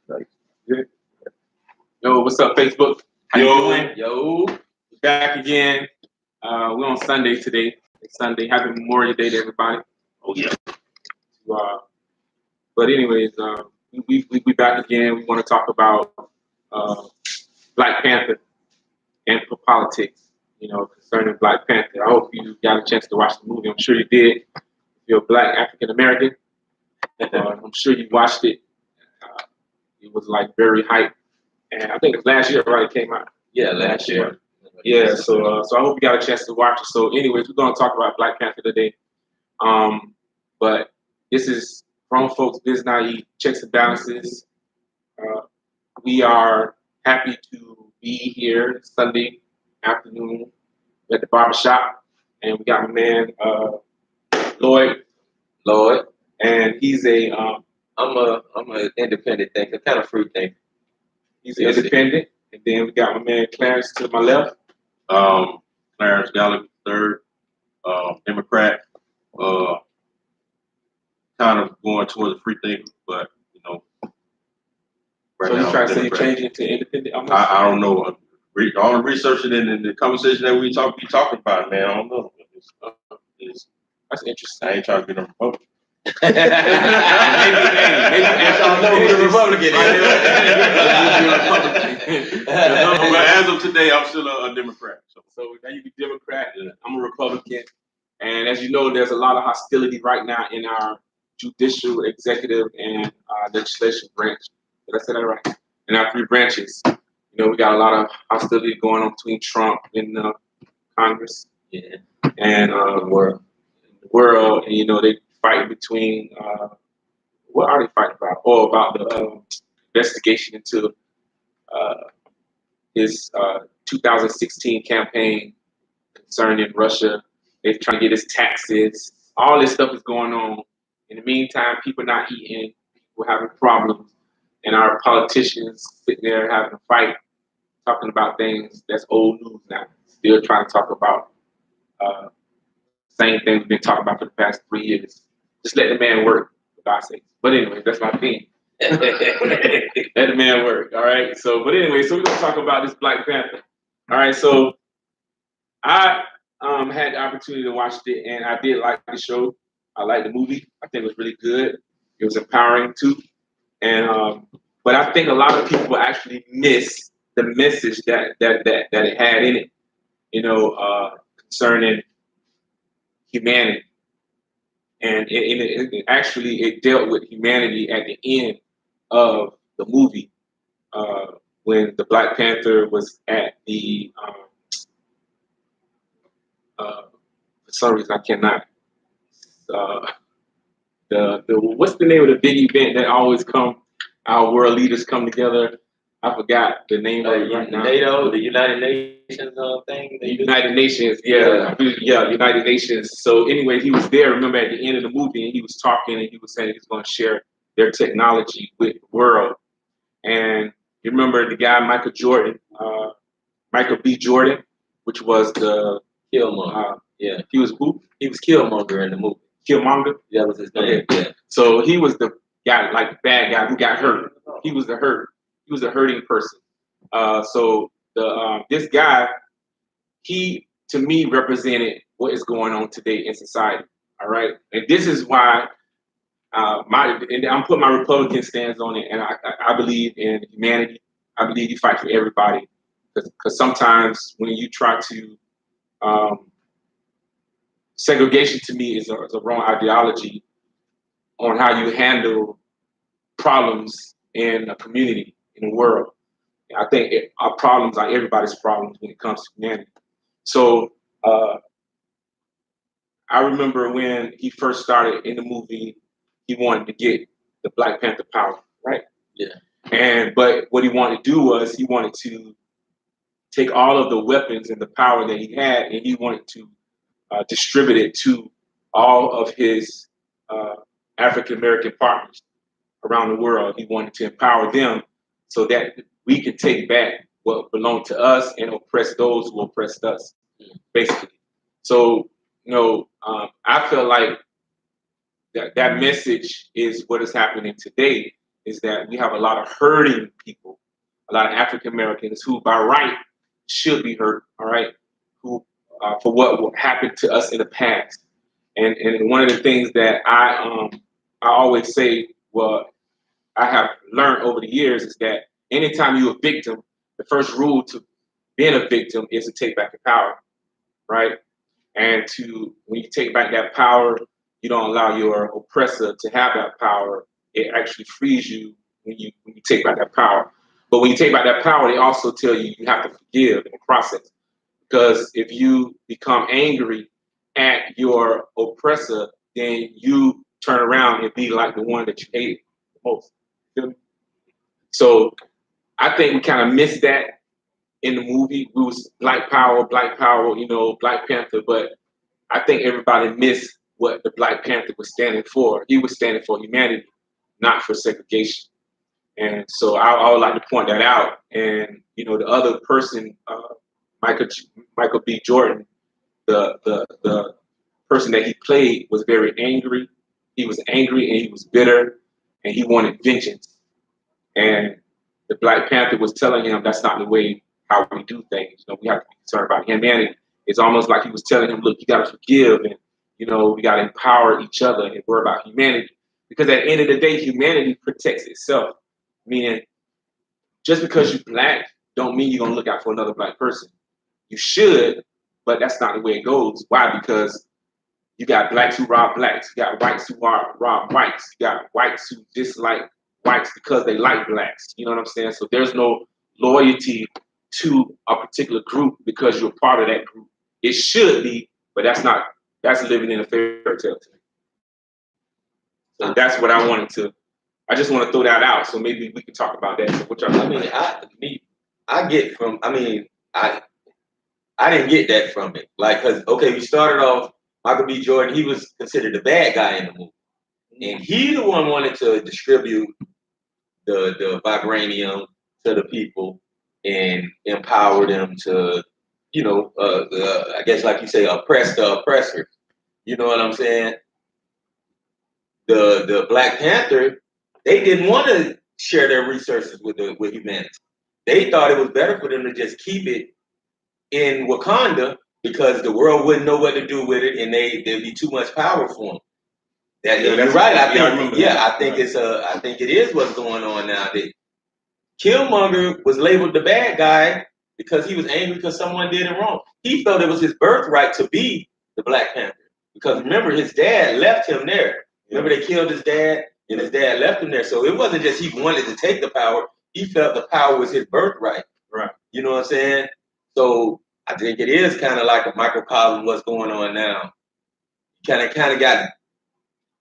Like, good. Yo, what's up, Facebook? How you doing? Yo, back again. We're on Sunday today. It's Sunday. Happy Memorial Day to everybody. Oh yeah. But anyways, we back again. We want to talk about uh, Black Panther and politics. You know, concerning Black Panther. I hope you got a chance to watch the movie. I'm sure you did. If you're a Black African American, I'm sure you watched it. It was like very hype. And I think it's last year, right? It came out. Yeah, last year. Yeah, so I hope you got a chance to watch it. So, anyways, we're gonna talk about Black Panther today. But this is Grown Folks Biz Naive Checks and Balances. Uh, we are happy to be here Sunday afternoon at the barbershop, and we got my man Lloyd, and he's a I'm a independent thinker, kind of free thinker. He's independent. And then we got my man Clarence to my left. Clarence Gallagher third, Democrat. Kind of going towards a free thinker, but you know. Right so now, you trying to say you're changing to independent? I don't know. All the research and the conversation that we be talking about, man. I don't know. That's interesting. I ain't trying to be no Republican. maybe y'all know who the Republican is. But as of today, I'm still a Democrat. So now you be Democrat, and I'm a Republican. And as you know, there's a lot of hostility right now in our judicial, executive, and legislative branch. Did I say that right? In our three branches. You know, we got a lot of hostility going on between Trump and Congress. Yeah. And the world. And, you know, they fight between, what are they fighting about? Oh, about the investigation into his 2016 campaign concerning Russia. They're trying to get his taxes. All this stuff is going on. In the meantime, people not eating, people having problems, and our politicians sitting there having a fight, talking about things that's old news now. Still trying to talk about same thing we've been talking about for the past 3 years. Just let the man work, for God's sake. But anyway, that's my opinion. Let the man work. All right. So, but anyway, so we're gonna talk about this Black Panther. All right. So I had the opportunity to watch it, and I did like the show. I liked the movie. I think it was really good. It was empowering too. And but I think a lot of people actually miss the message that it had in it. You know, concerning humanity, and it actually dealt with humanity at the end of the movie when the Black Panther was at the for some reason I cannot the what's the name of the big event that always come our world leaders come together. I forgot the name of it right now. NATO, the United Nations thing. The United Nations, yeah, United Nations. So anyway, he was there. Remember at the end of the movie, and he was talking, and he was saying he's going to share their technology with the world. And you remember the guy Michael B. Jordan, which was the Killmonger. Yeah, he was who? He was Killmonger in the movie. Killmonger. Yeah, that was his name. Okay. Yeah. So he was the guy, like the bad guy who got hurt. He was the hurt. He was a hurting person. So this guy, he to me represented what is going on today in society. All right, and this is why I'm putting my Republican stance on it, and I believe in humanity. I believe you fight for everybody, because sometimes when you try to segregation to me is a wrong ideology on how you handle problems in a community, in the world. I think our problems are everybody's problems when it comes to humanity. So I remember when he first started in the movie, he wanted to get the Black Panther power, right? Yeah. But what he wanted to do was he wanted to take all of the weapons and the power that he had, and he wanted to distribute it to all of his African American partners around the world. He wanted to empower them so that we can take back what belonged to us and oppress those who oppressed us, basically. So, you know, I feel like that message is what is happening today. is that we have a lot of hurting people, a lot of African Americans who, by right, should be hurt. All right, who for what happened to us in the past. And one of the things that I always say, well, I have learned over the years is that anytime you're a victim, the first rule to being a victim is to take back your power, right? And to when you take back that power, you don't allow your oppressor to have that power. It actually frees you when you take back that power. But when you take back that power, they also tell you you have to forgive in the process. Because if you become angry at your oppressor, then you turn around and be like the one that you hated the most. Feel me? So I think we kind of missed that in the movie. We was Black Power, Black Panther, but I think everybody missed what the Black Panther was standing for. He was standing for humanity, not for segregation. And so I would like to point that out. And the other person, Michael Michael B. Jordan, the person that he played was very angry. He was angry and he was bitter, and he wanted vengeance. And the Black Panther was telling him that's not the way how we do things. We have to be concerned about humanity. It's almost like he was telling him, look, you got to forgive, and we got to empower each other and worry about humanity. Because at the end of the day, humanity protects itself. Meaning, just because you're black, don't mean you're gonna look out for another black person. You should, but that's not the way it goes. Why? Because you got blacks who rob blacks, you got whites who rob whites, you got whites who dislike whites because they like blacks. You know what I'm saying? So there's no loyalty to a particular group because you're part of that group. It should be, but that's not. That's living in a fairy tale to me. So that's what I wanted to. I just want to throw that out, so maybe we can talk about that. So what y'all I mean, I get from. I mean, I didn't get that from it. Like, cause okay, we started off Michael B. Jordan. He was considered the bad guy in the movie, and he the one wanted to distribute the vibranium to the people and empower them to, I guess like you say, oppress the oppressor. You know what I'm saying? The Black Panther, they didn't want to share their resources with humanity. They thought it was better for them to just keep it in Wakanda because the world wouldn't know what to do with it, and there'd be too much power for them. You're right. I think it is what's going on now. That Killmonger was labeled the bad guy because he was angry because someone did him wrong. He felt it was his birthright to be the Black Panther because remember his dad left him there. Remember they killed his dad and his dad left him there. So it wasn't just he wanted to take the power. He felt the power was his birthright. Right. You know what I'm saying? So I think it is kind of like a microcosm what's going on now. Kind of got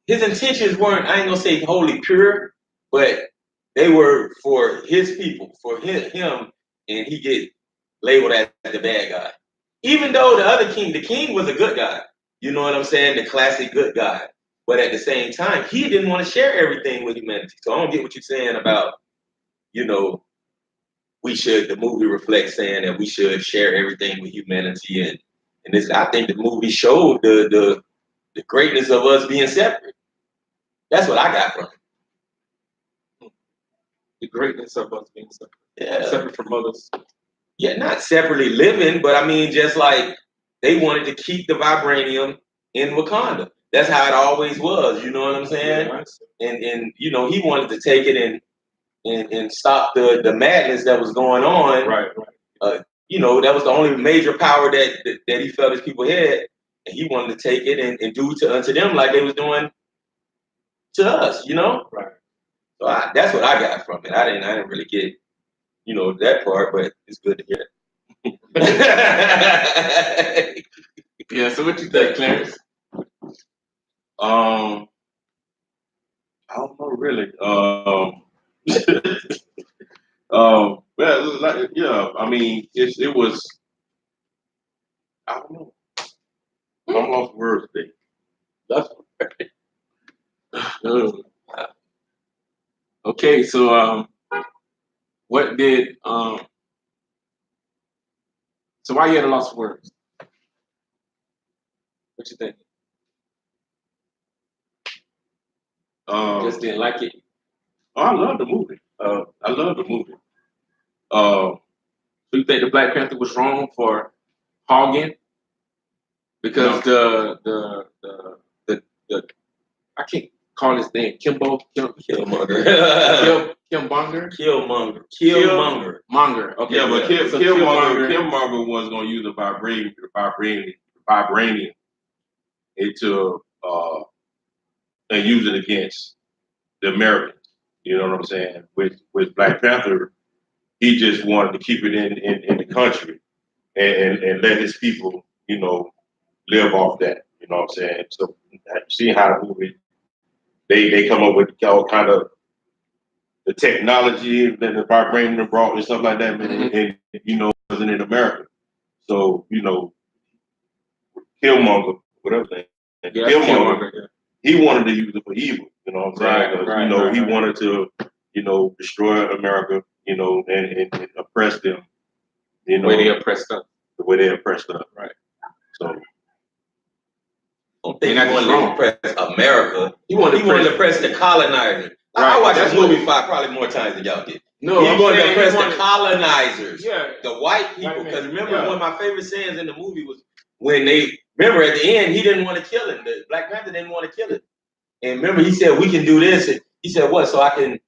his intentions weren't, I ain't gonna say wholly pure, but they were for his people, for him, and he get labeled as the bad guy. Even though the king was a good guy. You know what I'm saying? The classic good guy. But at the same time, he didn't want to share everything with humanity. So I don't get what you're saying about, the movie reflects saying that we should share everything with humanity, and this, I think the movie showed the greatness of us being separate. That's what I got from it. The greatness of us being separate. Yeah. Separate from others. Yeah, not separately living, but I mean, just like they wanted to keep the vibranium in Wakanda. That's how it always was. You know what I'm saying? Yeah. And he wanted to take it and stop the madness that was going on. Right. That was the only major power that he felt his people had, and he wanted to take it and do unto them like they was doing to us. Right. So that's what I got from it. I didn't really get that part, but it's good to hear. Yeah. So what you think, Clarence? I don't know really. Well, like, yeah, I mean, it was. I don't know. I'm lost words, Dave. That's Okay. So what did So why you had a loss of words? What you think? Just didn't like it. Oh, I love the movie. I love the movie. So you think the Black Panther was wrong for hogging because the I can't call his name Killmonger. Killmonger. Monger. Okay, Yeah, but so Killmonger was gonna use the vibranium into and use it against the Americans. You know what I'm saying? With Black Panther, he just wanted to keep it in the country and let his people, live off that. You know what I'm saying? So see how the movie they come up with all kind of the technology that the vibranium brought and stuff like that, and wasn't in America. So Killmonger, whatever thing, Killmonger, he wanted to use it for evil. You know what I'm saying? He wanted to, destroy America, and oppress them. The way they oppressed us. The way they oppressed us. Right. So. I don't think he wanted to oppress America. He wanted to oppress the colonizers. Right. I watched this movie probably more times than y'all did. No, he wanted to oppress the colonizers, the white people. Because remember, one of my favorite sayings in the movie was when remember at the end, he didn't want to kill him. The Black Panther didn't want to kill him. And remember, he said, we can do this. And he said, what? So I can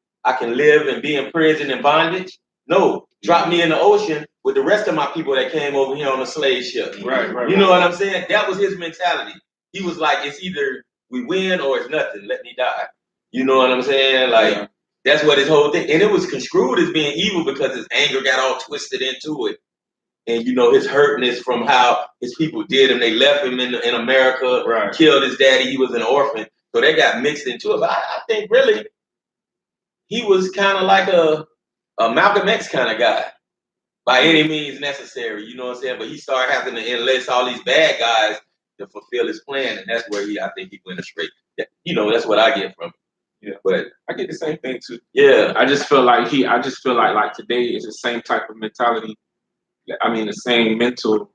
live and be in prison and bondage? No, drop me in the ocean with the rest of my people that came over here on a slave ship. Right. You know what I'm saying? That was his mentality. He was like, it's either we win or it's nothing. Let me die. You know what I'm saying? Like, that's what his whole thing. And it was construed as being evil because his anger got all twisted into it. And, his hurtness from how his people did him. They left him in America, killed his daddy. He was an orphan. So they got mixed into it. But I think really he was kind of like a Malcolm X kind of guy. By any means necessary, you know what I'm saying? But he started having to enlist all these bad guys to fulfill his plan, and that's where I think he went astray. That's what I get from it. Yeah, but I get the same thing too. Yeah, I just feel like today is the same type of mentality. I mean, the same mental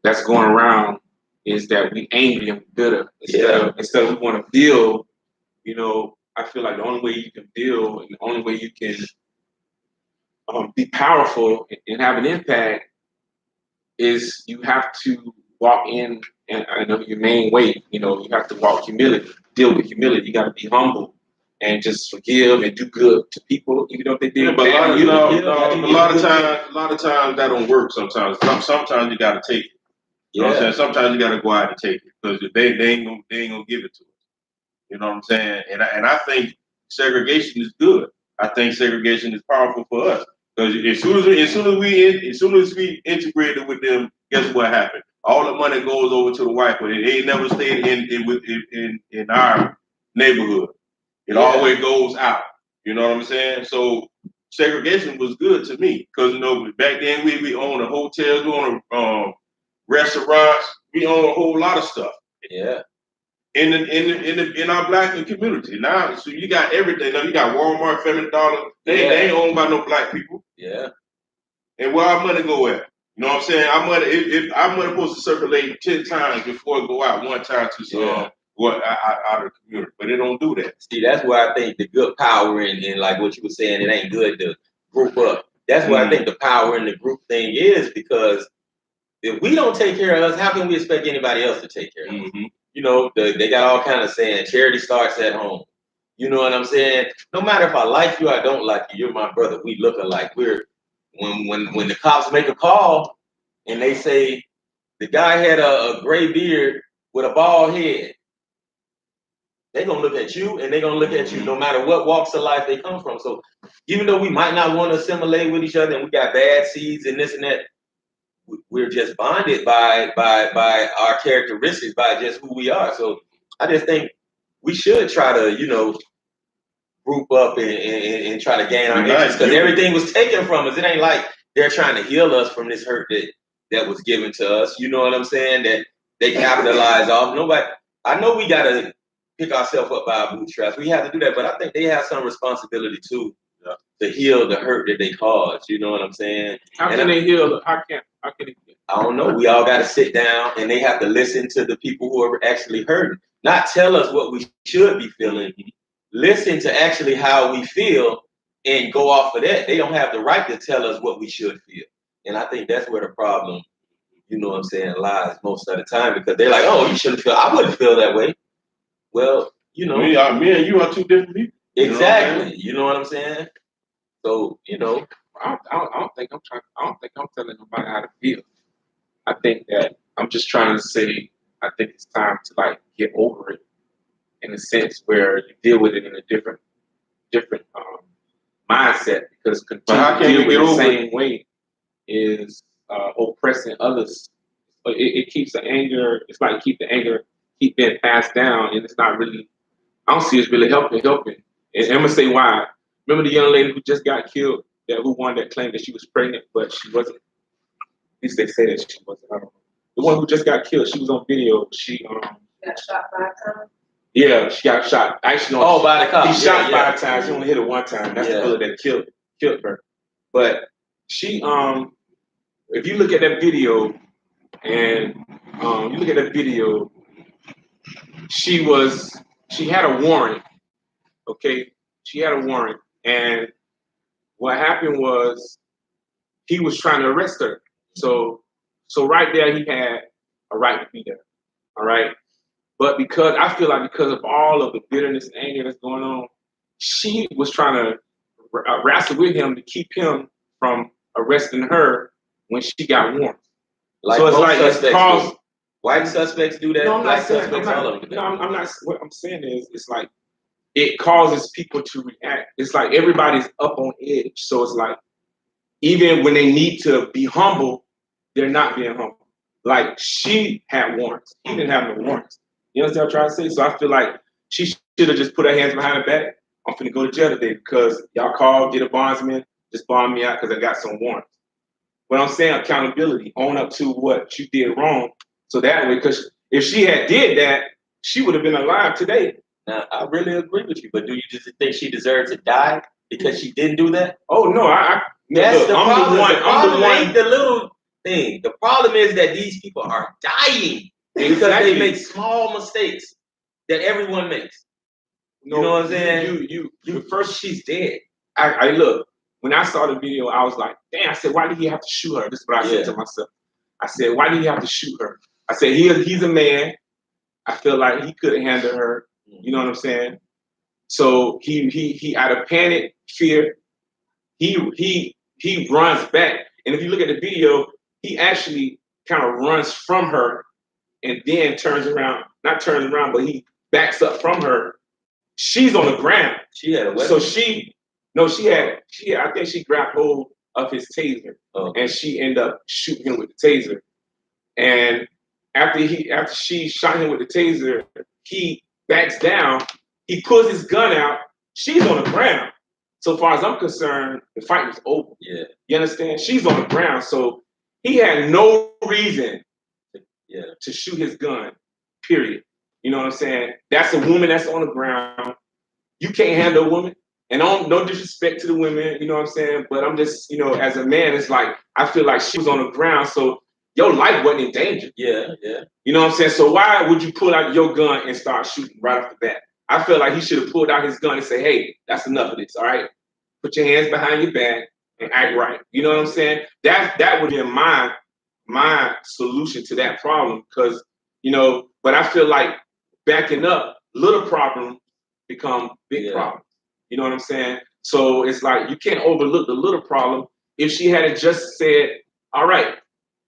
that's going around is that we angry and bitter instead of we want to build. I feel like the only way you can build and the only way you can be powerful and have an impact is you have to walk in and your main way. You have to walk humility, deal with humility. You got to be humble and just forgive and do good to people, even though they did bad. A lot of times that don't work. Sometimes you got to take it. You know what I'm saying? Sometimes you got to go out and take it because they ain't gonna give it to us. You know what I'm saying? And I think segregation is good. I think segregation is powerful for us. Because as soon as we integrated with them, guess what happened? All the money goes over to the white one. It ain't never stayed in our neighborhood. It always goes out. You know what I'm saying? So segregation was good to me because back then we owned the hotels, we owned restaurants, we owned a whole lot of stuff. Yeah. In our black community. Now, so you got everything. Now you got Walmart, Family Dollar. They ain't owned by no black people. Yeah. And where our money go at? You know what I'm saying? Our money, if our money supposed to circulate 10 times before it go out one time to some out of the community, but they don't do that. See, that's where I think the good power in like what you were saying, it ain't good to group up. That's where I think the power in the group thing is, because if we don't take care of us, how can we expect anybody else to take care of us? They got all kind of saying charity starts at home. You know what I'm saying? No matter if I like you or I don't like you, you're my brother. We look alike. When the cops make a call and they say the guy had a gray beard with a bald head, they're gonna look at you and they're gonna look at you no matter what walks of life they come from. So even though we might not want to assimilate with each other and we got bad seeds and this and that, we're just bonded by our characteristics, by just who we are. So I just think we should try to, group up and try to gain our interest, because everything was taken from us. It ain't like they're trying to heal us from this hurt that was given to us. You know what I'm saying? That they capitalize off. I know we got to pick ourselves up by our bootstraps. We have to do that, but I think they have some responsibility too to heal the hurt that they caused. You know what I'm saying? How can they heal? How can I don't know. We all got to sit down and they have to listen to the people who are actually hurting. Not tell us what we should be feeling. listen to actually how we feel and go off of that. They don't have the right to tell us what we should feel. And I think that's where the problem, you know what I'm saying, lies most of the time, because they're like, oh, you shouldn't feel, I wouldn't feel that way. Well, you know. Me and you are two different people. Exactly. You know what I'm saying? So, you know. I don't think I'm telling nobody how to feel. I think that I'm just trying to say I think it's time to like get over it in a sense where you deal with it in a different mindset, because How continue to can deal you with get it the over it? same way is oppressing others. But it keeps the anger. It's like keep being passed down, and it's not really. I don't see it's really helping. And I'm gonna say why. Remember the young lady who just got killed, who won that claim that she was pregnant, but she wasn't. At least they say that she wasn't. I don't know. The one who just got killed, she was on video. She got shot 5 times. Yeah, she got shot. Actually, no, by the cop. he shot 5 times. She only hit her 1 time. That's the bullet that killed her. But she, if you look at that video, and you look at that video, she had a warrant. Okay, she had a warrant, and what happened was he was trying to arrest her. So right there, he had a right to be there. All right. But because I feel like because of all of the bitterness and anger that's going on, she was trying to wrestle with him to keep him from arresting her when she got warrants. Like so it's most like suspects do. White suspects do that. No, I'm black not saying, suspects, all of them. No, I'm not. What I'm saying is, it's like it causes people to react. It's like everybody's up on edge. So it's like even when they need to be humble, they're not being humble. Like she had warrants. He didn't have no warrants. You understand what I'm trying to say? So I feel like she should have just put her hands behind her back. I'm finna go to jail today because y'all called, get a bondsman, just bond me out because I got some warrants. But I'm saying accountability, own up to what you did wrong. So that way, because if she had did that, she would have been alive today. Now, I really agree with you, but do you just think she deserved to die because she didn't do that? Oh no, that's look, the I'm problem. The one, the problem I'm the one. ain't the little thing. The problem is that these people are dying because they make small mistakes that everyone makes. No, you know what I'm saying? You first, she's dead. I look, when I saw the video, I was like, damn, I said, why did he have to shoot her? This is what I said to myself. I said, why did he have to shoot her? I said, he's a man. I feel like he couldn't handle her. You know what I'm saying? So he out of panic, fear, he runs back. And if you look at the video, he actually kind of runs from her and then turns around, not turns around, but he backs up from her. She's on the ground. She had a weapon. So she had, I think she grabbed hold of his taser, and she ended up shooting him with the taser. And after she shot him with the taser, he backs down, he pulls his gun out, she's on the ground. So far as I'm concerned, the fight was over. Yeah. You understand? She's on the ground. So he had no reason to shoot his gun, period. You know what I'm saying? That's a woman that's on the ground. You can't handle a woman. And no disrespect to the women, you know what I'm saying? But I'm just, as a man, it's like, I feel like she was on the ground, so your life wasn't in danger. Yeah. You know what I'm saying? So why would you pull out your gun and start shooting right off the bat? I feel like he should have pulled out his gun and say, hey, that's enough of this, all right? Put your hands behind your back and act right. You know what I'm saying? That would be my solution to that problem, because, but I feel like backing up, little problems become big problems. You know what I'm saying? So it's like you can't overlook the little problem. If she had just said, all right,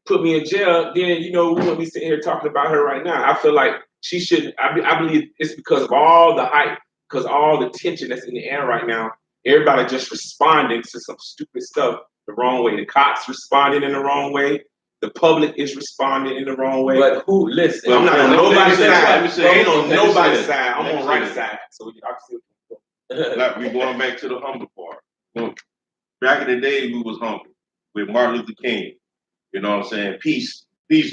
put me in jail, then, we wouldn't be sitting here talking about her right now. I feel like she should, I believe it's because of all the hype, because all the tension that's in the air right now, everybody just responding to some stupid stuff the wrong way. The cops responding in the wrong way. The public is responding in the wrong way. But who, listen, I'm not on nobody's side. I ain't on nobody's side. I'm on right side. So I can see. Like we going back to the humble part. Back in the day, we was humble with Martin Luther King. You know what I'm saying? Peace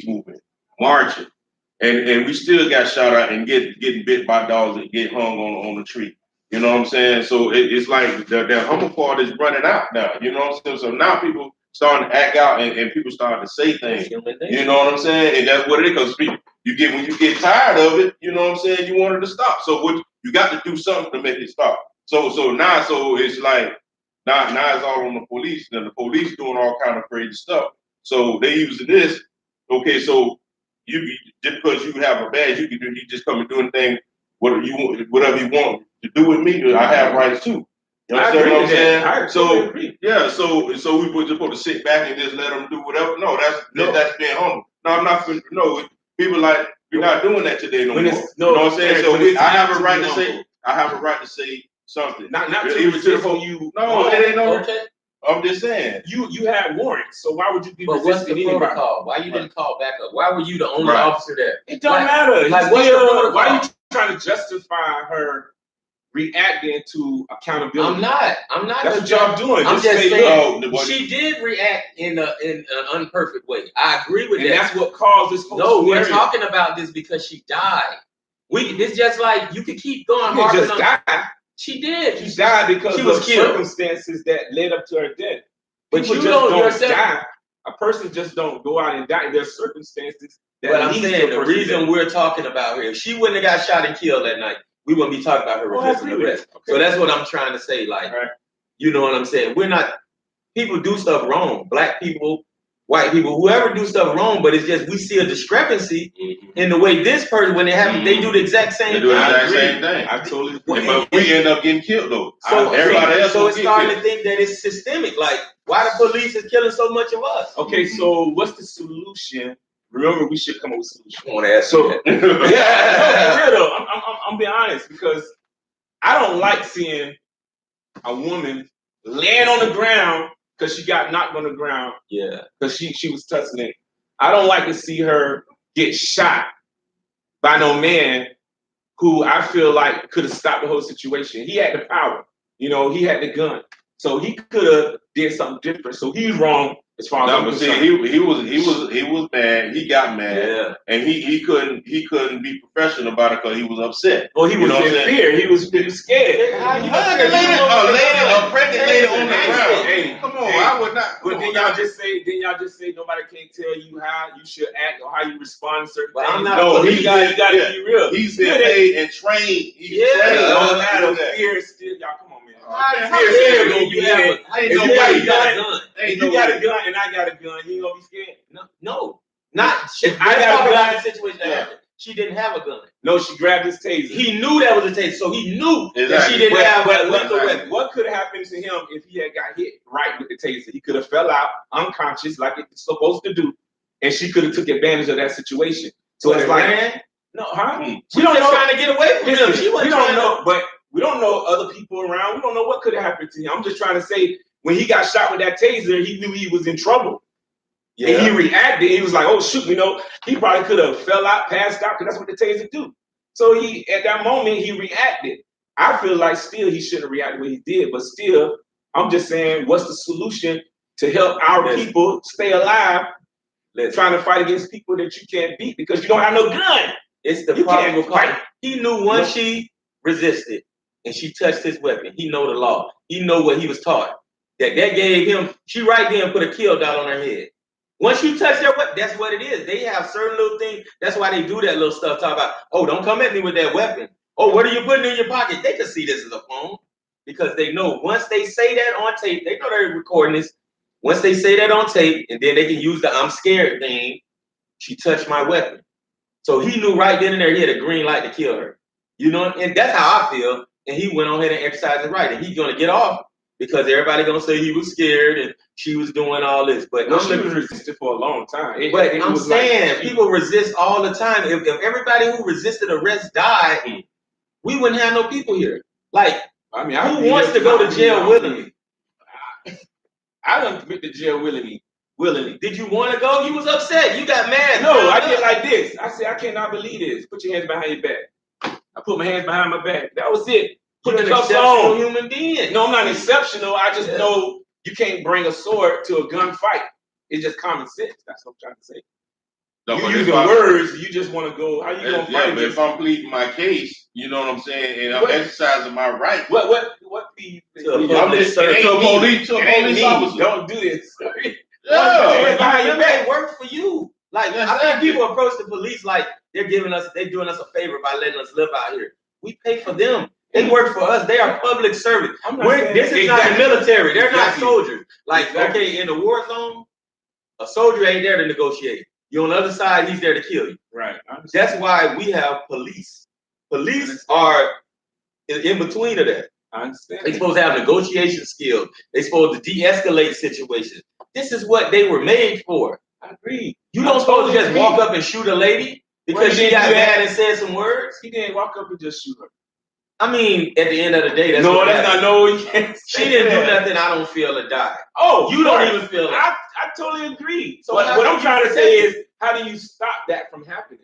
movement, marching, and we still got shot out and getting bit by dogs and get hung on the tree. You know what I'm saying? So it's like the humble part is running out now. You know what I'm saying? So now people starting to act out and people starting to say things. You know what I'm saying? And that's what it is, because when you get tired of it, you know what I'm saying, you want it to stop. So You got to do something to make it stop. So now it's like now it's all on the police. Now the police doing all kind of crazy stuff. So they using this. Okay, so just because you have a badge, you just come and do anything whatever you want to do with me. I have rights too. You understand what I'm saying? So agree. yeah, so we just supposed to sit back and just let them do whatever. No, that's being humble. No, I'm not. No, people like you're not doing that today no more. You know what I'm saying? So I have a right to say. I have a right to say something. Not to resist when you. No, it ain't no. Okay. I'm just saying. You had warrants, so why would you be But what's the resisting anybody? protocol? Why you didn't call back up? Why were you the only officer there? It don't matter. Like, what's the protocol? Why are you trying to justify her reacting to accountability? I'm not. That's what y'all doing. I'm just saying she did react in an unperfect way. I agree with that. And that's what caused this whole No, scenario. we're talking about this because she died. It's just like you could keep going. She didn't just die. She did. She died because she was of killed. Circumstances that led up to her death. But People you just don't yourself die. A person just don't go out and die. There's circumstances that But I'm saying the reason death. we're talking about her, if she wouldn't have got shot and killed that night, we wouldn't be talking about her resisting arrest. Okay. So that's what I'm trying to say. Like, you know what I'm saying? We're not. People do stuff wrong. Black people, white people, whoever do stuff wrong. But it's just we see a discrepancy in the way this person, when they have, they do the exact same thing. They do the exact same thing. I totally agree. But we end up getting killed though. So everybody else. So it's starting to think that it's systemic. Like, why the police is killing so much of us? Okay, so what's the solution? Remember, we should come up with a solution. I want to ask so, that. Yeah, no, for real though. I'm being honest because I don't like seeing a woman laying on the ground because she got knocked on the ground. Yeah. Because she was tussling it. I don't like to see her get shot by no man who I feel like could have stopped the whole situation. He had the power. You know, he had the gun. So he could have did something different. So he's wrong as far as I'm concerned. He was mad. He got mad, and he couldn't be professional about it because he was upset. Oh, he was in fear. He was scared. A pregnant lady on the ground. Hey, come on, I would not. But then y'all just say nobody can't tell you how you should act or how you respond to certain things. I'm not. No, you gotta be real. He's been paid and trained. He's trained. No matter fear is still. Y'all come on, man. You got a gun and I got a gun. You gonna be scared? No, not. I got a gun. Situation that happened. She didn't have a gun. No, she grabbed his taser. He knew that was a taser, so he knew that she didn't have a weapon. What could have happened to him if he had got hit right with the taser? He could have fell out unconscious like it's supposed to do, and she could have took advantage of that situation. So it's like, no, she don't know trying to get away from him. We don't know, but we don't know other people around. We don't know what could have happened to him. I'm just trying to say, when he got shot with that taser, he knew he was in trouble. Yeah. And he reacted. He was like, oh, shoot, he probably could have fell out, passed out, because that's what the taser do. So at that moment, he reacted. I feel like still he shouldn't have reacted the way he did, but still, I'm just saying, what's the solution to help our people stay alive trying to fight against people that you can't beat because you don't have no gun? It's the problem with fight. He knew once she resisted and she touched his weapon, he know the law. He know what he was taught. That gave him, she right there put a kill dot on her head. Once you touch their weapon, that's what it is. They have certain little things. That's why they do that little stuff. Talk about, oh, don't come at me with that weapon. Oh, what are you putting in your pocket? They can see this as a phone because they know once they say that on tape, they know they're recording this. Once they say that on tape, and then they can use the I'm scared thing, she touched my weapon. So he knew right then and there he had a green light to kill her. And that's how I feel. And he went on ahead and exercised his right. And he's going to get off because everybody going to say he was scared and she was doing all this. But she was resisting for a long time. I'm saying people resist all the time. If everybody who resisted arrest died, we wouldn't have no people here. Like, who wants to go to jail willingly? I don't commit to jail willingly. Did you want to go? You was upset. You got mad. No, I did like this. I said, I cannot believe this. Put your hands behind your back. I put my hands behind my back. That was it. Put the cuffs on. Human being. No, I'm not exceptional. I just know you can't bring a sword to a gunfight. It's just common sense. That's what I'm trying to say. No, you using words, you just want to go. How you gonna fight? Yeah, but if I'm pleading my case, you know what I'm saying, and I'm exercising my right. What plead? I'm just saying to a police officer. Don't do this. It worked for you. Like I think people approach the police like they're doing us a favor by letting us live out here. We pay for them. They work for us. They are public service. This is not the exactly. military. They're not Exactly. soldiers. Like, Exactly. okay, in the war zone, a soldier ain't there to negotiate. You're on the other side, he's there to kill you. Right. That's why we have police. Police are in between of that. I understand. They're supposed to have negotiation skills. They're supposed to de-escalate situations. This is what they were made for. I agree. You don't supposed to just walk up and shoot a lady because she got mad and said some words. He didn't walk up and just shoot her. I mean, at the end of the day, that's No, what that's happened. not. No, you can't. She didn't do nothing. I don't feel to die. Oh, You don't even feel it. I totally agree. So But how what do I'm you trying to protect say it? is, how do you stop that from happening?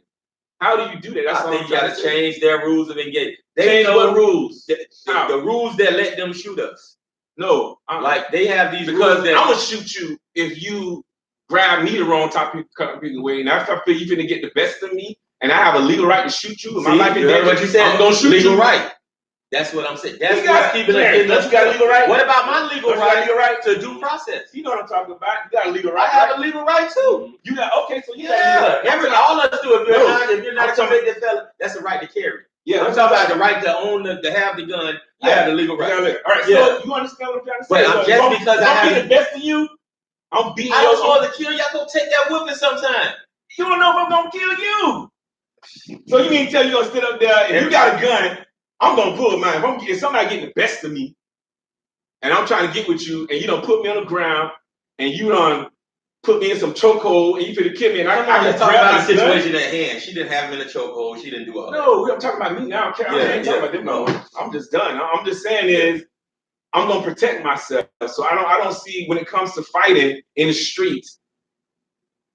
How do you do that? That's I all think I'm you got trying to to say. change their rules of engagement. They Change know what rules? the rules that let them shoot us. No, Like they have these because rules that I'm gonna shoot you if you grab me the wrong type of way. And if I feel you're gonna get the best of me, and I have a legal right to shoot you, See, you heard what you said. I'm gonna shoot legal you. right. That's what I'm saying. That's You got what's it. keeping us Clarence, getting don't us. you got a legal right? What about my legal Don't you got a right? legal right? To due process? You know what I'm talking about. You got a legal I right. have a legal right too. You got okay, so you got a legal Yeah, right. all of us do. If you're not I'm a convicted felon, that's a right to carry. Yeah, I'm talking about the right to own to have the gun. I have the legal right. All right, Yeah. so you understand what I'm trying to say? But I'm just because I I'm have the best of you. I'm beating I your was supposed to kill you. I go take that whooping sometime. You don't know if I'm gonna kill you. So you mean to tell you gonna sit up there if you got a gun, I'm gonna pull mine. If somebody getting the best of me, and I'm trying to get with you, and you don't put me on the ground, and you don't put me in some chokehold, and you finna kill me, and I just can talking grab about the my gun. situation at hand. She didn't have him in a chokehold. She didn't do all that. No, I'm talking about me now. I ain't talking about them. No, I'm just done. I'm just saying is I'm gonna protect myself. So I don't see when it comes to fighting in the streets.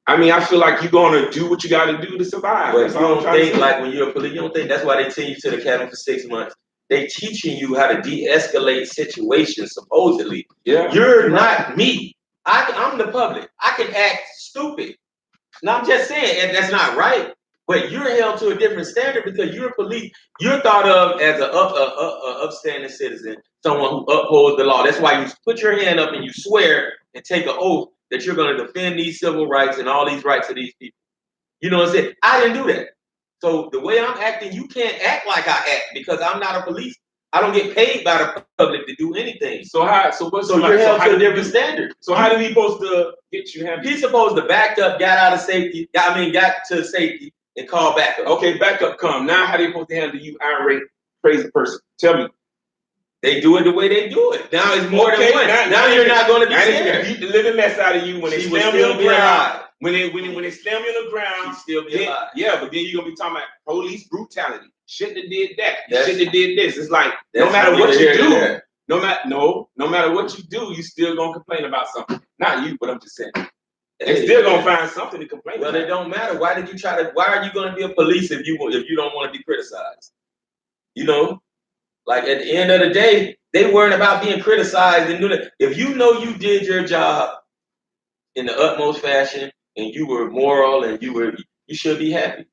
I mean, I feel like you're gonna do what you gotta do to survive. But you don't think like when you're a police, you don't think that's why they send you to the academy for 6 months. They teaching you how to de-escalate situations, supposedly. Yeah. You're not me. I'm the public. I can act stupid. Now I'm just saying, and that's not right. But you're held to a different standard because you're police. You're thought of as a upstanding citizen, someone who upholds the law. That's why you put your hand up and you swear and take an oath that you're going to defend these civil rights and all these rights of these people. You know what I'm saying? I didn't do that. So the way I'm acting, you can't act like I act because I'm not a police. I don't get paid by the public to do anything. So you're held to a different standard. So how did he supposed to get you handled? He's supposed to back up, got to safety and call backup. Okay, backup come. Now how they supposed to handle you irate, crazy person? Tell me. They do it the way they do it. Now it's more than one. Now you're not going to be scared. Beat the living mess out of you when they slam you on the ground. When they slam you on the ground, still be alive. Yeah, but then you're gonna be talking about police brutality. Shouldn't have did that. Shouldn't have did this. It's like no matter what you do, no matter what you do, you still gonna complain about something. Not you, but I'm just saying. They still gonna find something to complain about. Well, it don't matter. Why are you gonna be a police if you don't want to be criticized? You know? Like at the end of the day, they weren't about being criticized and doing it. If you know you did your job in the utmost fashion and you were moral and you should be happy.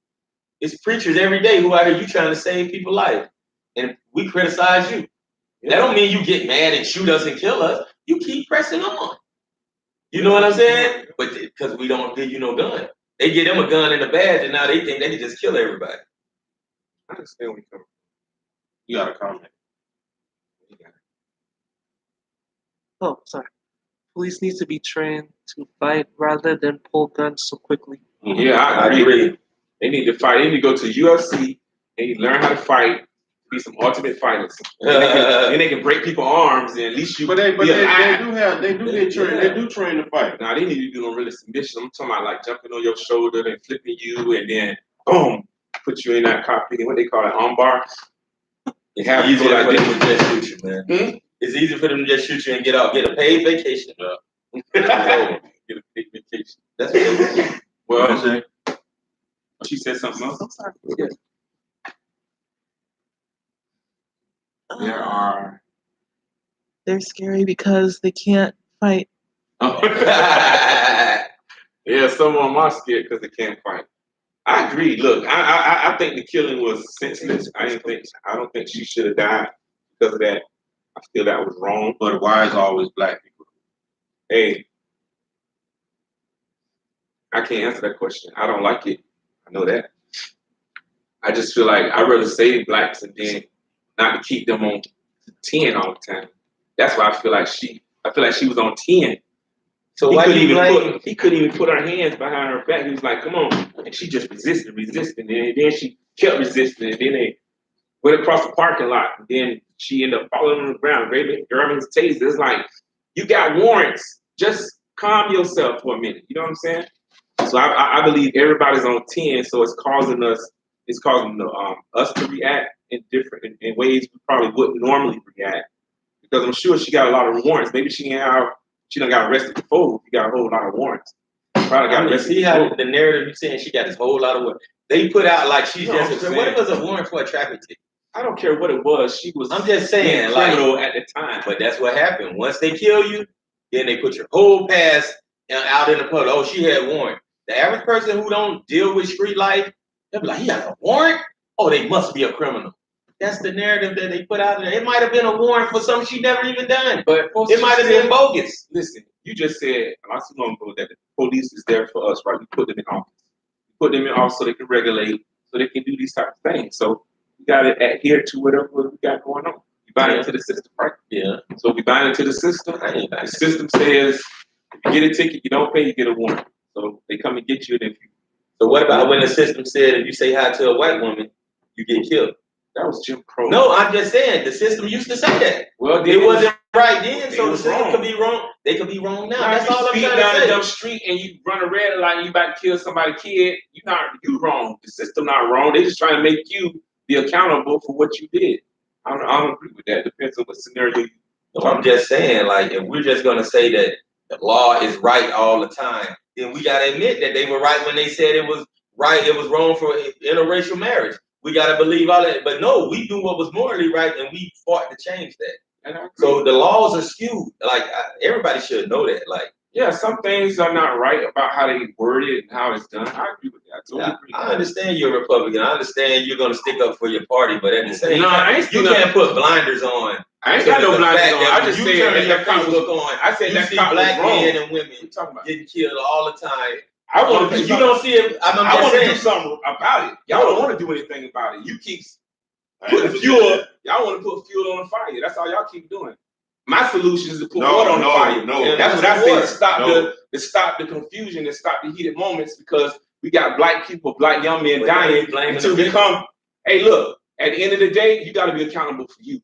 It's preachers every day who out here you trying to save people's life. And we criticize you. Yeah. That don't mean you get mad and shoot us and kill us. You keep pressing on. You know what I'm saying? But because we don't give you no gun. They get them a gun and a badge and now they think they can just kill everybody. I understand where you come from. You got a comment. Oh, sorry. Police needs to be trained to fight rather than pull guns so quickly. Yeah, I agree. They need to fight. They need to go to UFC and learn how to fight. Be some ultimate fighters. Then they can break people's arms and at least you. But they do get trained. They do train to fight. Now they need to do no really submission. I'm talking about like jumping on your shoulder and flipping you and then boom, put you in that cockpit. What they call it, armbar. It's easy for them to just shoot you, man. It's easy for them to just shoot you and get out, get a paid vacation, bro. Get a paid vacation. That's what they do. Well, she said something else. I'm sorry. Yeah. They're scary because they can't fight. Yeah, some of them are scared because they can't fight. I agree. Look, I think the killing was senseless. I don't think she should have died because of that. I feel that was wrong. But why is always black people? Hey, I can't answer that question. I don't like it. I know that. I just feel like I'd rather save blacks and then not to keep them on 10 all the time. That's why I feel like she was on 10. So why you blame? He couldn't even put her hands behind her back. He was like, "Come on," and she just resisted, and then she kept resisting, and then they went across the parking lot, and then she ended up falling on the ground, grabbing his taser. It's like, you got warrants. Just calm yourself for a minute. You know what I'm saying? So I believe everybody's on 10, so it's causing us to react in ways we probably wouldn't normally react. Because I'm sure she got a lot of warrants. Maybe she done got arrested before. She got a whole lot of warrants. Probably got arrested. See how the narrative you're saying she got this whole lot of warrants. They put out like she's just what if it was a warrant for a traffic ticket? I don't care what it was. She was. I'm just saying, criminal at the time. But that's what happened. Once they kill you, then they put your whole past out in the public. Oh, she had a warrant. The average person who don't deal with street life, they'll be like, he got a warrant? Oh, they must be a criminal. That's the narrative that they put out there. It might have been a warrant for something she never even done. But it might have been bogus. Listen, you just said not too long ago that the police is there for us, right? We put them in office. We put them in office so they can regulate, so they can do these types of things. So we got to adhere to whatever we got going on. You buy into the system, right? Yeah. So we buy into the system. The system says if you get a ticket, you don't pay, you get a warrant. So they come and get you. And so what about when the system said if you say hi to a white woman, you get killed? That was Jim Crow. No, I'm just saying the system used to say that. Well, it wasn't right then, so the system could be wrong. They could be wrong now. That's all I'm trying to say. Down a dumb street and you run a red light and you about to kill somebody's kid. You wrong. The system not wrong. They just trying to make you be accountable for what you did. I don't agree with that. Depends on what scenario you. No, I'm just saying, like, if we're just gonna say that the law is right all the time, then we gotta admit that they were right when they said it was right. It was wrong for interracial marriage. We gotta believe all that. But no, we do what was morally right, and we fought to change that. So the laws are skewed. Like everybody should know that. Like, yeah, some things are not right about how they word it and how it's done. I agree with that. I totally agree. I understand you're a Republican. I understand you're going to stick up for your party, but at the same time, you can't put blinders on. I ain't got no blinders on. I just you say turn your Facebook on. I said that see black men and women getting killed all the time. I want to. You don't see it. I want to do something about it. Y'all don't want to do anything about it. You keep putting fuel. Y'all want to put fuel on the fire. That's all y'all keep doing. My solution is to put water on the fire. No, that's what I say. To stop the confusion and stop the heated moments because we got black people, black young men dying until we come. Hey, look. At the end of the day, you got to be accountable for you.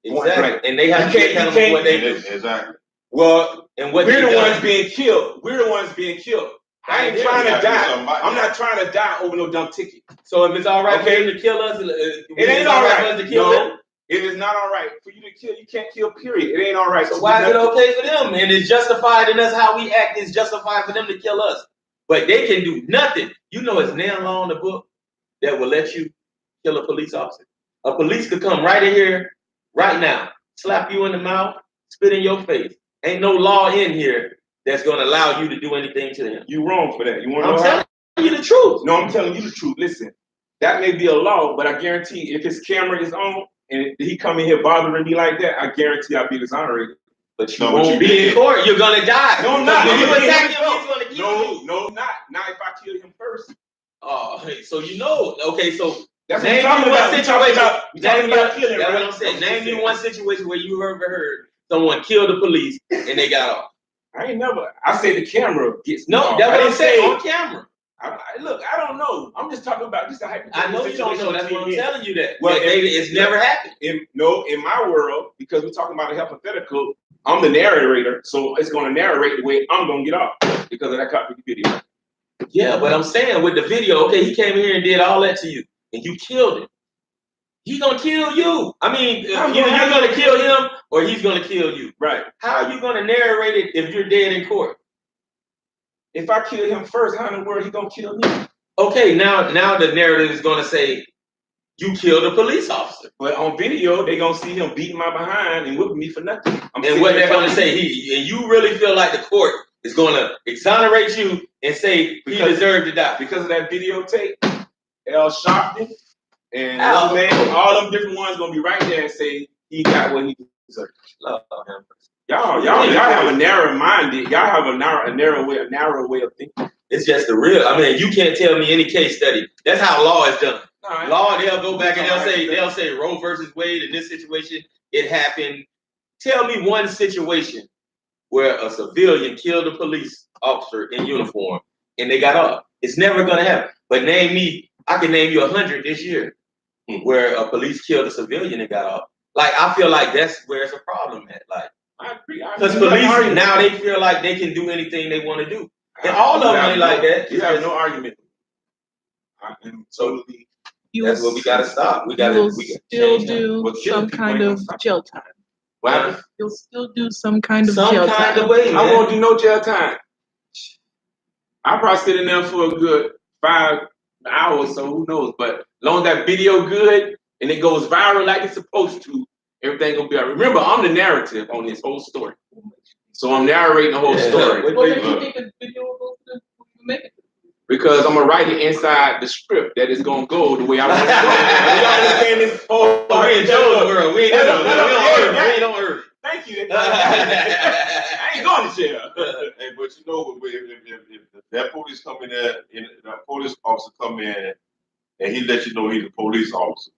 Exactly. And they have to be accountable for what they do. Exactly. Well, and what we're the ones being killed. We're the ones being killed. I ain't trying to die. I'm not trying to die over no dumb ticket. So if it's all right for them to kill us, it ain't all right for us to kill them. It is not all right for you to kill. You can't kill, period. It ain't all right. So why is it okay for them? And it's justified in us how we act. It's justified for them to kill us. But they can do nothing. You know it's nail law in the book that will let you kill a police officer. A police could come right in here, right now, slap you in the mouth, spit in your face. Ain't no law in here that's going to allow you to do anything to them. You wrong for that. You want to know I'm telling you the truth. No, I'm telling you the truth. Listen, that may be a law, but I guarantee if his camera is on, and he come in here bothering me like that, I guarantee I'll be exonerated. But you won't be in court. You're gonna die. No, I'm not. When you attack him, he's gonna kill you. No, not if I kill him first. Oh, so you know. Okay, so that's name me one situation. That's what I'm saying. Name me one situation where you ever heard someone kill the police and they got off. I ain't never. I said the camera gets no. That's what I'm saying on camera. Look, I don't know. I'm just talking about just a hypothetical. I know you don't know. That's what I'm telling you. That. Well, it's never happened. In my world, because we're talking about a hypothetical, I'm the narrator, so it's going to narrate the way I'm going to get off because of that copy video. Yeah, but I'm saying with the video, okay, he came here and did all that to you, and you killed him. He's going to kill you. I mean, either you're going to kill him or he's going to kill you. Right. How are you going to narrate it if you're dead in court? If I kill him first, how in the world he gonna kill me? Okay, now the narrative is gonna say you killed a police officer. But on video, they gonna see him beating my behind and whipping me for nothing. And what they're gonna say, and you really feel like the court is gonna exonerate you and say he deserved to die because of that videotape. L. Sharpton and all them different ones gonna be right there and say he got what he deserved. Love him. Y'all have a narrow-minded. Y'all have a narrow way of thinking. It's just the real. I mean, you can't tell me any case study. That's how law is done. law, they'll go back and they'll say Roe versus Wade in this situation, it happened. Tell me one situation where a civilian killed a police officer in uniform and they got off. It's never gonna happen. But I can name you 100 this year where a police killed a civilian and got off. Like, I feel like that's where it's a problem at. Like, I agree. because police now they feel like they can do anything they want to do. And all of them ain't like that. You have no argument. So that's what we gotta stop. We gotta still do some kind of jail time. What happens? You'll still do some kind of jail time. Of way, I won't do no jail time. I'll probably sit in there for a good 5 hours, so who knows? But as long as that video good and it goes viral like it's supposed to, everything gonna be all right. Remember, I'm the narrative on this whole story. So I'm narrating the whole story. What makes you think a video will go to make it? Because I'm gonna write it inside the script that is gonna go the way I want it to go. You understand this whole we in Joe's world. We ain't on Earth. Thank you. I ain't going to jail. Hey, but you know, if that police come in there, that police officer come in, and he let you know he's a police officer.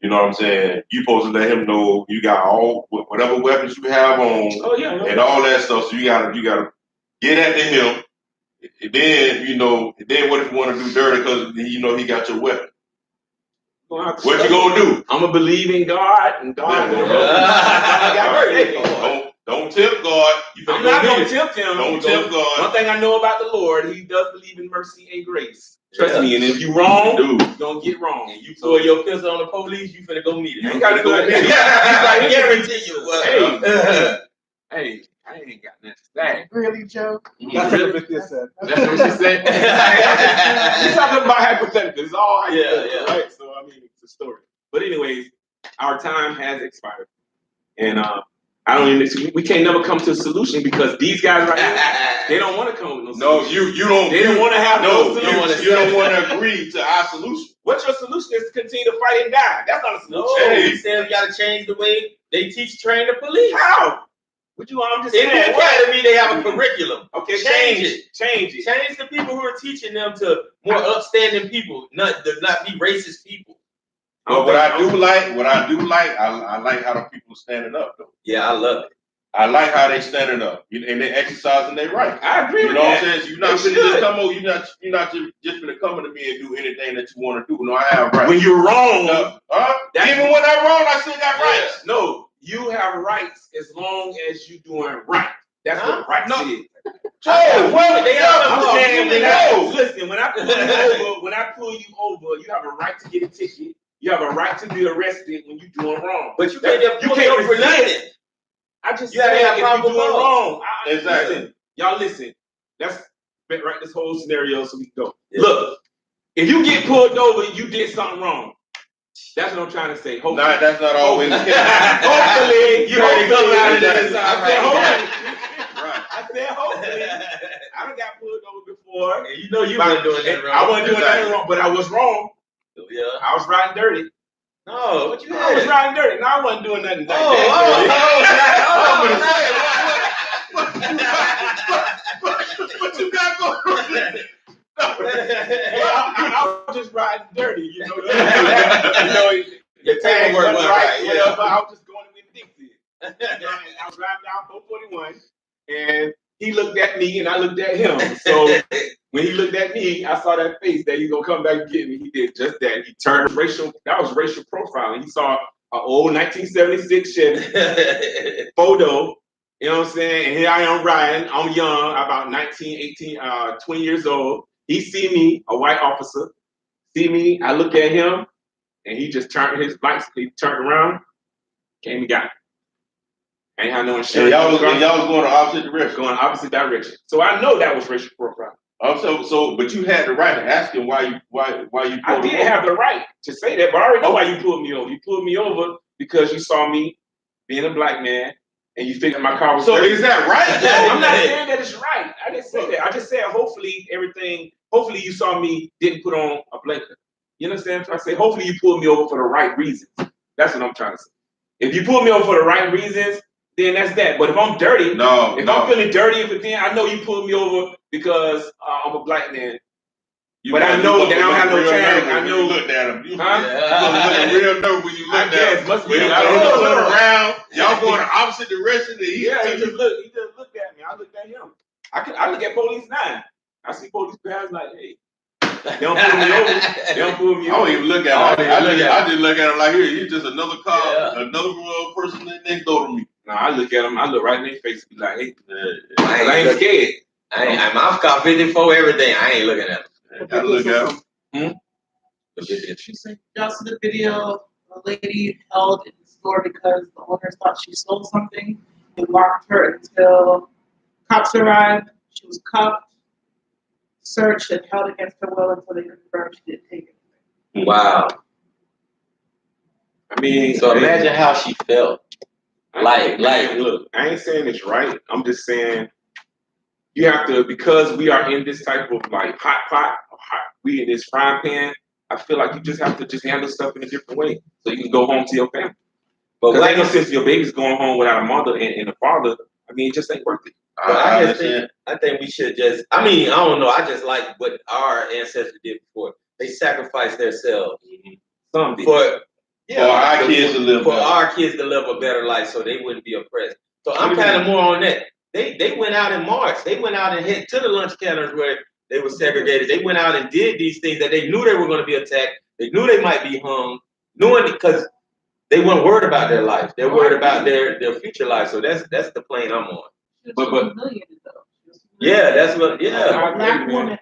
You know what I'm saying? You supposed to let him know you got all whatever weapons you have on, and all that stuff. So you gotta get at him. And then then what if you want to do dirty because he got your weapon? What you gonna do? I'm gonna believe in God and God will help. Don't tempt God. I'm not gonna tempt him. Don't tempt God. One thing I know about the Lord, He does believe in mercy and grace. Trust me, and if you wrong, dude, you're gonna get wrong. And you pull your pistol on the police, you finna go meet it. You ain't gotta go meet it. I guarantee you. Hey, I ain't got nothing to say. Really, Joe? That's what she said. She's talking about hypotheticals. It's all hypothetical, right? So I mean, it's a story. But anyways, our time has expired, and I don't even. We can't never come to a solution because these guys right here, they don't want to come with no solution. You don't. They don't want to have no solution. You don't want to agree to our solution. What's your solution? Is to continue to fight and die. That's not a solution. No, he said we gotta change the way they train the police. How? I'm just saying. In the academy, they have a curriculum. Okay, change it. Change it. Change the people who are teaching them to more upstanding people, not be racist people. But what I do like, I like how the people are standing up though. Yeah, I love it. I like how they standing up and they exercising their right. I agree with that. You know what I'm saying? You're not just come over. You're not just gonna come to me and do anything that you want to do. No, I have rights. When you're wrong, even when I'm wrong, I still got rights. No, you have rights as long as you're doing right. That's what rights is. Joe, well, they are. Listen, when I pull you over, you have a right to get a ticket. You have a right to be arrested when you're doing wrong. But you can't for nothing. I just you gotta have if you're doing wrong. Exactly. Y'all listen. Let's write this whole scenario so we can go. Yeah. Look, if you get pulled over, you did something wrong. That's what I'm trying to say. Hopefully. Nah, that's not always the case. Hopefully, you heard it come out of this. I said hopefully. I done got pulled over before. And you know you weren't doing that wrong. I wasn't doing nothing wrong, but I was wrong. Yeah. I was riding dirty. No, what you had? I was riding dirty. No, I wasn't doing nothing. What you got going on? I was just riding dirty, you know. Your tag work was right. Yeah, but I was just going with Dixie. I was driving down 441, and he looked at me, and I looked at him. So when he looked at me, I saw that face that he's gonna come back and get me. He did just that. He turned racial. That was racial profiling. He saw an old 1976 Chevy photo. You know what I'm saying? And here I am riding. I'm young, about 19, 18, 20 years old. He see me, a white officer, see me. I look at him, and he just turned his lights. He turned around, came and got me. I ain't had no insurance. Y'all was going the opposite direction. Going opposite direction. So I know that was racial profiling. But you had the right to ask him why you I did have the right to say that, but I already know why you pulled me over. You pulled me over because you saw me being a black man and you figured my car was so dirty. Is that right? No, I'm not saying that it's right. I didn't say that. I just said hopefully you saw me didn't put on a blanket. You understand? So I say hopefully you pulled me over for the right reasons. That's what I'm trying to say. If you pull me over for the right reasons, then that's that. But if I'm dirty, I'm feeling dirty, but then I know you pulled me over because I'm a black man, But I know they don't have no tag. I When know. you looked at him. You Huh? was looking real nervous when you I looked guess at him. must be. When I y'all don't know. turn around, y'all going the opposite direction. He just looked at me. I looked at him. I look at police now. I see police guys like, hey, they don't pull me over. They don't pull me I don't over. even look at him. I just look at him like, here, he's just another car, another person next door to me. No, I look at them. I look right in their face and be like, hey, I ain't scared. I'm off car 54 everything. I ain't looking at him. Gotta look at him. She said, y'all see the video? A lady held in the store because the owner thought she stole something. They locked her until cops arrived. She was cuffed, searched, and held against her will until they confirmed she didn't take it. Wow. I mean, So imagine how she felt. Look, I ain't saying it's right. I'm just saying you have to, because we are in this type of like hot pot, we in this frying pan. I feel like you just have to just handle stuff in a different way so you can go home to your family. But ain't no sense your baby's going home without a mother and a father. I mean, it just ain't worth it. I think we should just. I mean, I don't know. I just like what our ancestors did before. They sacrificed themselves Some did. for our kids to live for better. our kids to live a better life, so they wouldn't be oppressed. So I'm kind of more on that. They went out in March. They went out and hit to the lunch counters where they were segregated. They went out and did these things that they knew they were going to be attacked. They knew they might be hung, knowing because they weren't worried about their life. They're worried about their future life. So that's the plane I'm on. But yeah, that's what Black woman.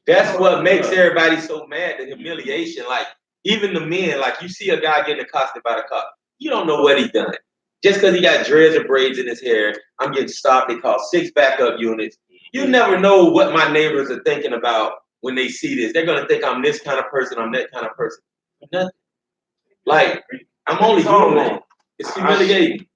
That's what makes everybody so mad. The humiliation, like even the men, like you see a guy getting accosted by the cop, you don't know what he done. Just because he got dreads or braids in his hair, I'm getting stopped. They call 6 backup units. You never know what my neighbors are thinking about when they see this. They're gonna think I'm this kind of person. I'm that kind of person. Nothing. Like I'm only human. It's humiliating.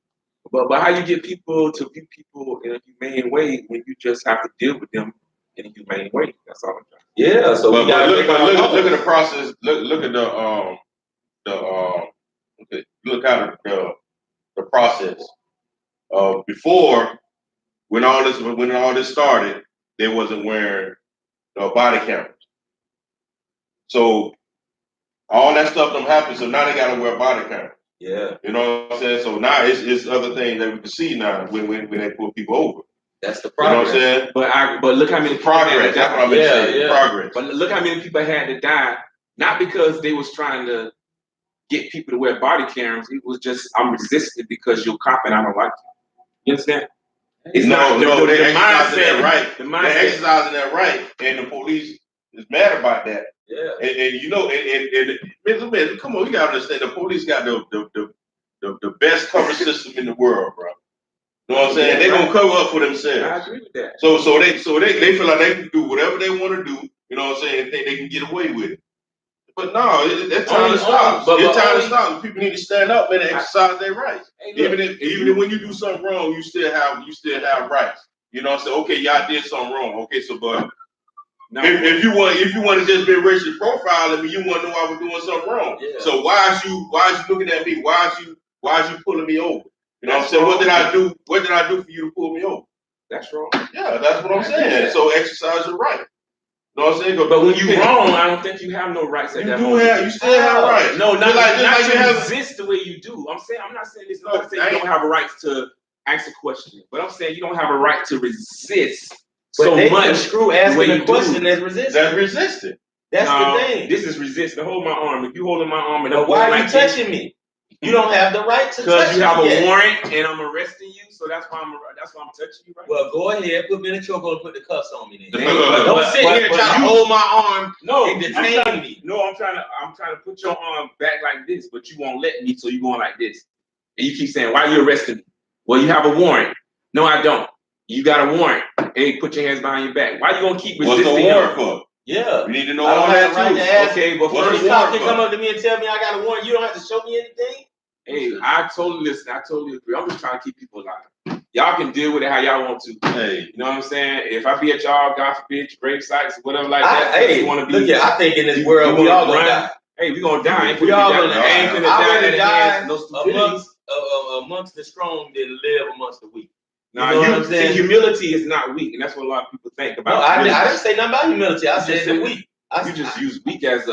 But how you get people to view people in a humane way when you just have to deal with them in a humane way? That's all I'm trying. Yeah. So but we gotta look at the process. Look at look at the process. Before when all this started, they wasn't wearing body cameras. So all that stuff don't happen. So now they gotta wear body cameras. Yeah. You know what I'm saying? So now it's other things that we can see now when they pull people over. That's the progress. You know what I'm saying? But look how many progress. That's what I'm saying. Progress. But look how many people had to die, not because they was trying to get people to wear body cameras. It was just I'm resisting because you're cop and I don't like you. You understand? It's they exercising mindset, that right. The mindset. They're exercising that right, and the police is mad about that. Yeah. And you know, and come on, you gotta understand the police got the best cover system in the world, bro. You know what I'm saying? They're gonna cover up for themselves. I agree with that. So they feel like they can do whatever they want to do. You know what I'm saying? And think they can get away with it. But no, it's time to stop. It's time to stop. People need to stand up and exercise their rights. Even if when you do something wrong, you still have rights. You know what I'm saying? Okay, y'all did something wrong. Okay, so but if you want to just be racially profiling me, you want to know I was doing something wrong. Yeah. So why is you looking at me? Why is you pulling me over? You know what I'm saying? What did I do? What did I do for you to pull me over? That's wrong. Yeah, that's what I'm saying. So exercise your right. You know what I'm saying? But when you're wrong, I don't think you have no rights at that moment. You still have rights. No, not you to resist the way you do. I'm not saying this. I'm not saying you don't have a right to ask a question. But I'm saying you don't have a right to resist so much. Screw asking a question as resistance. That's resisting. That's the thing. This is resisting. Hold my arm. If you holding my arm and why are you touching me? You don't have the right to touch me. Because you have a warrant and I'm arresting you, so that's why I'm touching you right now. Well, go ahead, put me in a chokehold and put the cuffs on me then. Don't sit here and try to hold my arm and detain me. No, I'm trying to put your arm back like this, but you won't let me, so you're going like this. And you keep saying, why are you arresting me? Well, you have a warrant. No, I don't. You got a warrant. Hey, put your hands behind your back. Why you gonna keep resisting? What's the warrant for? Yeah. We need to know all that right to ask. Okay, but first cop can come up to me and tell me I got a warrant. You don't have to show me anything. Hey, I totally agree. I'm just trying to keep people alive. Y'all can deal with it how y'all want to. Hey, you know what I'm saying? If I be at y'all, God forbid, grave sites, whatever like that. Hey, want to be. Look here, I think in this world we all gonna die. Hey, we gonna die. We all gonna die. I'd rather die amongst the strong than live amongst the weak. Now, you know what I'm saying? Humility is not weak, and that's what a lot of people think about. No, I didn't say nothing about humility. I said the weak. You just use weak as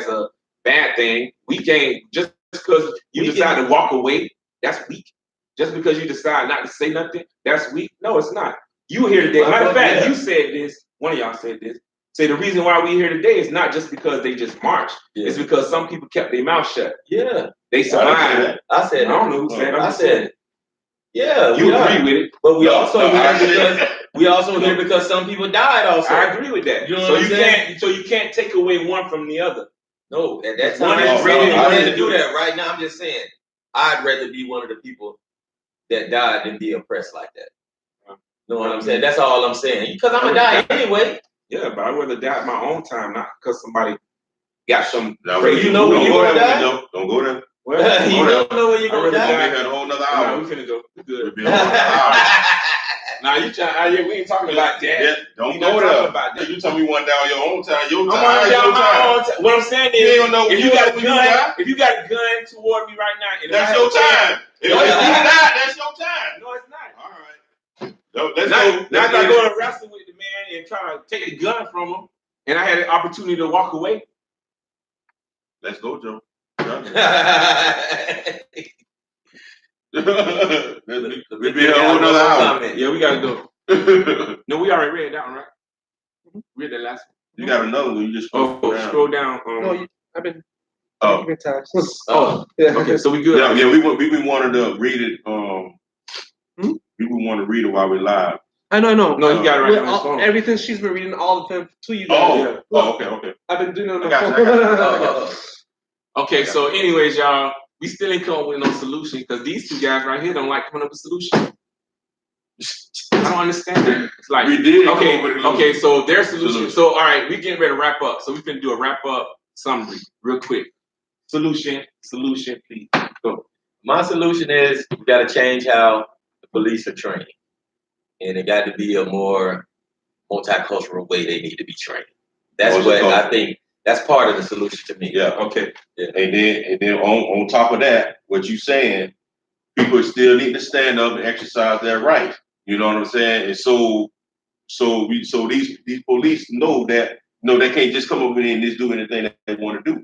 a bad thing. Weak ain't just because you decide to walk away. That's weak. Just because you decide not to say nothing, that's weak. No, it's not. You here today. Matter of fact, you said this. One of y'all said this. Say the reason why we here today is not just because they just marched. Yeah. It's because some people kept their mouth shut. Yeah, they survived. I said. I don't know who said. I said. Yeah, you agree with it, but we also here because some people died. Also, I agree with that. You know what I'm saying? You can't take away one from the other. No, at that time, I didn't do that. Right now, I'm just saying, I'd rather be one of the people that died than be oppressed like that. You know what I'm saying? That's all I'm saying. Because I'm gonna die anyway. Yeah, but I'd rather die at my own time, not because somebody got some. You know when you gonna die? Don't go there. Well, you don't know when you're gonna die. We'll be here a whole nother hour. Nah, we finna go. We're good. We'll be a whole nother hour. Nah, you trying? We ain't talking about that. Yeah, don't go there. About that. You tell me one down your own time. Your time. I'm down my own time. What I'm saying is, if you got a gun toward me right now, that's your time. If you die, that's your time. No, it's not. All right. Now I go and wrestle with the man and try to take the gun from him, and I had an opportunity to walk away. Let's go, Joe. We'll be a whole nother hour. Yeah, we gotta go. No, we already read that one, right? Read the last one. You got another one. You just scroll down. No, I've been. Times. Yeah. Okay, so we good. Yeah, we wanted to read it. We would want to read it while we're live. I know. No, you got it right on his phone. Everything she's been reading, all of them to you guys. Okay. I've been doing it on my phone. Okay, so anyways, y'all, we still ain't come up with no solution because these two guys right here don't like coming up with solutions. I don't understand that. It's like we did. Okay, so their solution. So all right, we getting ready to wrap up. So we can do a wrap up summary real quick. Solution, please go. My solution is we got to change how the police are trained, and it got to be a more multicultural way they need to be trained. That's what I think. That's part of the solution to me. Yeah. Okay. Yeah. And then on top of that, what you saying, people still need to stand up and exercise their rights. You know what I'm saying? And so these police know that they can't just come over here and just do anything that they want to do.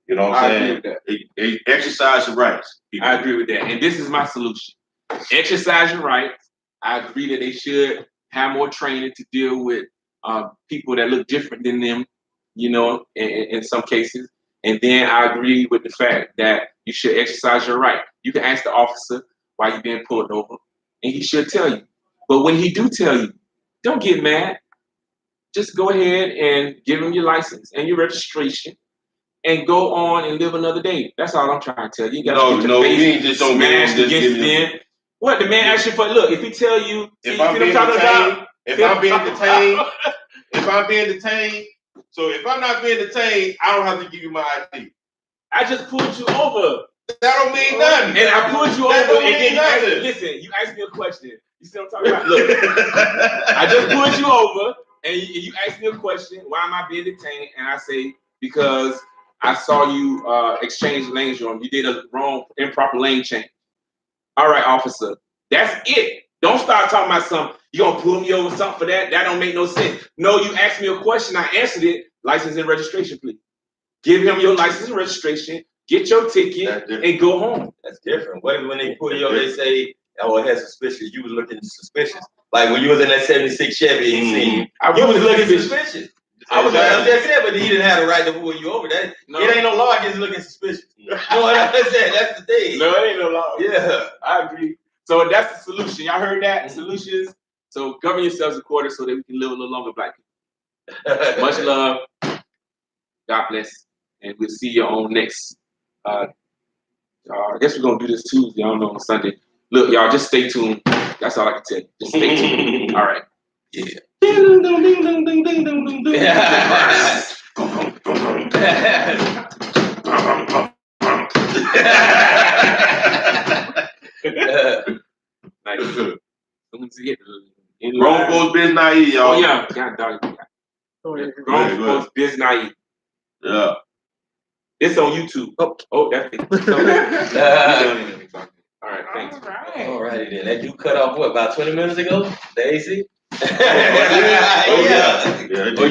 You know what I'm saying? I agree with that. They exercise your rights. I agree with that. And this is my solution. Exercise your rights. I agree that they should have more training to deal with people that look different than them, you know, in some cases. And then I agree with the fact that you should exercise your right. You can ask the officer why you're being pulled over, and he should tell you. But when he do tell you, don't get mad. Just go ahead and give him your license and your registration and go on and live another day. That's all I'm trying to tell you. You gotta get your face just don't smashed against them. What the man asked you for? Look, if he tell you, if I'm being detained, so if I'm not being detained, I don't have to give you my ID. I just pulled you over. That don't mean nothing. And I pulled you over, and then you asked me a question. You see what I'm talking about? Look, I just pulled you over, and you asked me a question. Why am I being detained? And I say because I saw you exchange lanes wrong. You did a wrong, improper lane change. All right, officer. That's it. Don't start talking about something. You gonna pull me over something for that? That don't make no sense. No, you asked me a question. I answered it. License and registration, please. Give him your license and registration. Get your ticket and go home. That's different. What if when they pull you over, they say, "Oh, it has suspicious." You was looking suspicious. Like when you was in that '76 Chevy, you was looking suspicious. I was just saying, but he didn't have the right to pull you over. It ain't no law against looking suspicious. You know what I'm saying? That's the thing. No, it ain't no law. Yeah, I agree. So that's the solution. Y'all heard that? Solutions. So govern yourselves accordingly so that we can live a little longer, black people. Much love. God bless. And we'll see you on next. I guess we're going to do this Tuesday. I don't know, on Sunday. Look, y'all, just stay tuned. That's all I can tell you. Just stay tuned. All right. Yeah. Ding, ding, ding, ding, ding, ding, ding, ding, ding. Grown folks biz naive, y'all. Oh yeah, God dog. Grown folks biz naive. Yeah. It's on YouTube. Oh, that's it. All right, thanks. All righty then. That you cut off what about 20 minutes ago? The AC? Yeah.